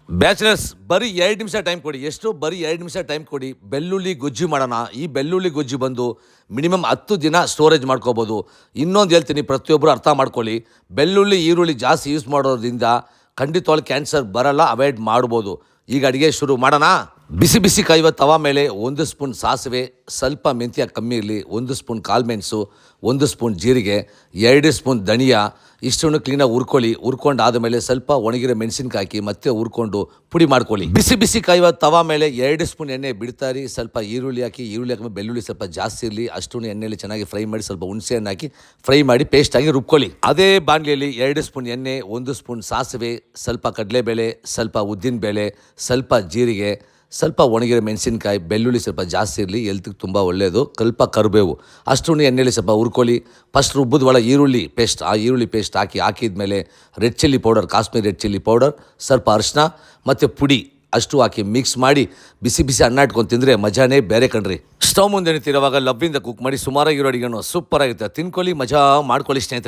Bachelors ಬರೀ 2 ನಿಮಿಷ time ಕೊಡಿ. ಎಷ್ಟು? ಬರೀ 2 ನಿಮಿಷ ಟೈಮ್ ಕೊಡಿ. ಬೆಳ್ಳುಳ್ಳಿ ಗೊಜ್ಜು ಮಾಡೋಣ. ಈ ಬೆಳ್ಳುಳ್ಳಿ ಗೊಜ್ಜು ಬಂದು ಮಿನಿಮಮ್ 10 ದಿನ ಸ್ಟೋರೇಜ್ ಮಾಡ್ಕೋಬೋದು. ಇನ್ನೊಂದು ಹೇಳ್ತೀನಿ, ಪ್ರತಿಯೊಬ್ಬರು ಅರ್ಥ ಮಾಡ್ಕೊಳ್ಳಿ. ಬೆಳ್ಳುಳ್ಳಿ ಈರುಳ್ಳಿ ಜಾಸ್ತಿ ಯೂಸ್ ಮಾಡೋದ್ರಿಂದ ಖಂಡಿತವಾಗ್ಲೂ ಕ್ಯಾನ್ಸರ್ ಬರಲ್ಲ, ಅವಾಯ್ಡ್ ಮಾಡ್ಬೋದು. ಈಗ ಅಡುಗೆ ಶುರು ಮಾಡೋಣ. ಬಿಸಿ ಬಿಸಿ ಕಾಯುವ ತವಾ ಮೇಲೆ 1 ಸ್ಪೂನ್ ಸಾಸಿವೆ, ಸ್ವಲ್ಪ ಮೆಂತ್ಯ ಕಮ್ಮಿ ಇರಲಿ, 1 ಸ್ಪೂನ್ ಕಾಳುಮೆಣಸು, 1 ಸ್ಪೂನ್ ಜೀರಿಗೆ, 2 ಸ್ಪೂನ್ ಧನಿಯಾ, ಇಷ್ಟನ್ನು ಕ್ಲೀನಾಗಿ ಹುರ್ಕೊಳ್ಳಿ. ಹುರ್ಕೊಂಡು ಆದಮೇಲೆ ಸ್ವಲ್ಪ ಒಣಗಿರೋ ಮೆಣಸಿನ್ಕಾಯಿ ಹಾಕಿ ಮತ್ತೆ ಹುರ್ಕೊಂಡು ಪುಡಿ ಮಾಡ್ಕೊಳ್ಳಿ. ಬಿಸಿ ಬಿಸಿ ಕಾಯುವ ತವಾ ಮೇಲೆ 2 ಸ್ಪೂನ್ ಎಣ್ಣೆ ಬಿಡ್ತಾರಿ. ಸ್ವಲ್ಪ ಈರುಳ್ಳಿ ಹಾಕಿ, ಈರುಳ್ಳಿ ಹಾಕಿದ್ರೆ ಬೆಳ್ಳುಳ್ಳಿ ಸ್ವಲ್ಪ ಜಾಸ್ತಿ ಇರಲಿ. ಅಷ್ಟು ಎಣ್ಣೆಯಲ್ಲಿ ಚೆನ್ನಾಗಿ ಫ್ರೈ ಮಾಡಿ, ಸ್ವಲ್ಪ ಹುಣಸೆ ಹಣ್ಣು ಹಾಕಿ ಫ್ರೈ ಮಾಡಿ ಪೇಸ್ಟಾಗಿ ರುಬ್ಕೊಳ್ಳಿ. ಅದೇ ಬಾಣಲೆಯಲ್ಲಿ 2 ಸ್ಪೂನ್ ಎಣ್ಣೆ, 1 ಸ್ಪೂನ್ ಸಾಸಿವೆ, ಸ್ವಲ್ಪ ಕಡಲೆಬೇಳೆ, ಸ್ವಲ್ಪ ಉದ್ದಿನಬೇಳೆ, ಸ್ವಲ್ಪ ಜೀರಿಗೆ, ಸ್ವಲ್ಪ ಒಣಗಿರೋ ಮೆಣಸಿನ್ಕಾಯಿ, ಬೆಳ್ಳುಳ್ಳಿ ಸ್ವಲ್ಪ ಜಾಸ್ತಿ ಇರಲಿ, ಹೆಲ್ತಿಗೆ ತುಂಬ ಒಳ್ಳೆಯದು, ಸ್ವಲ್ಪ ಕರಿಬೇವು, ಅಷ್ಟನ್ನು ಎಣ್ಣೆಯಲ್ಲಿ ಸ್ವಲ್ಪ ಹುರ್ಕೊಳ್ಳಿ. ಫಸ್ಟ್ ರುಬ್ಬಿದ ಒಳ ಈರುಳ್ಳಿ ಪೇಸ್ಟ್, ಆ ಈರುಳ್ಳಿ ಪೇಸ್ಟ್ ಹಾಕಿದ್ಮೇಲೆ red chilli powder, Kashmiri red chilli powder, ಸ್ವಲ್ಪ ಅರಿಶಿನ ಮತ್ತು ಪುಡಿ ಅಷ್ಟು ಹಾಕಿ ಮಿಕ್ಸ್ ಮಾಡಿ ಬಿಸಿ ಬಿಸಿ ಅನ್ನ ಇಟ್ಕೊಂಡು ತಿಂದರೆ ಮಜಾನೇ ಬೇರೆ ಕಣ್ರಿ. ಸ್ಟವ್ ಮುಂದೆ ನಿಂತಿರುವಾಗ ಲವ್ವಿಂದ ಕುಕ್ ಮಾಡಿ ಸುಮಾರಾಗಿರೋ ಅಡುಗೆನೂ ಸೂಪರ್ ಆಗಿರುತ್ತೆ. ತಿನ್ಕೊಳ್ಳಿ, ಮಜಾ ಮಾಡ್ಕೊಳ್ಳಿ ಸ್ನೇಹಿತರೆ.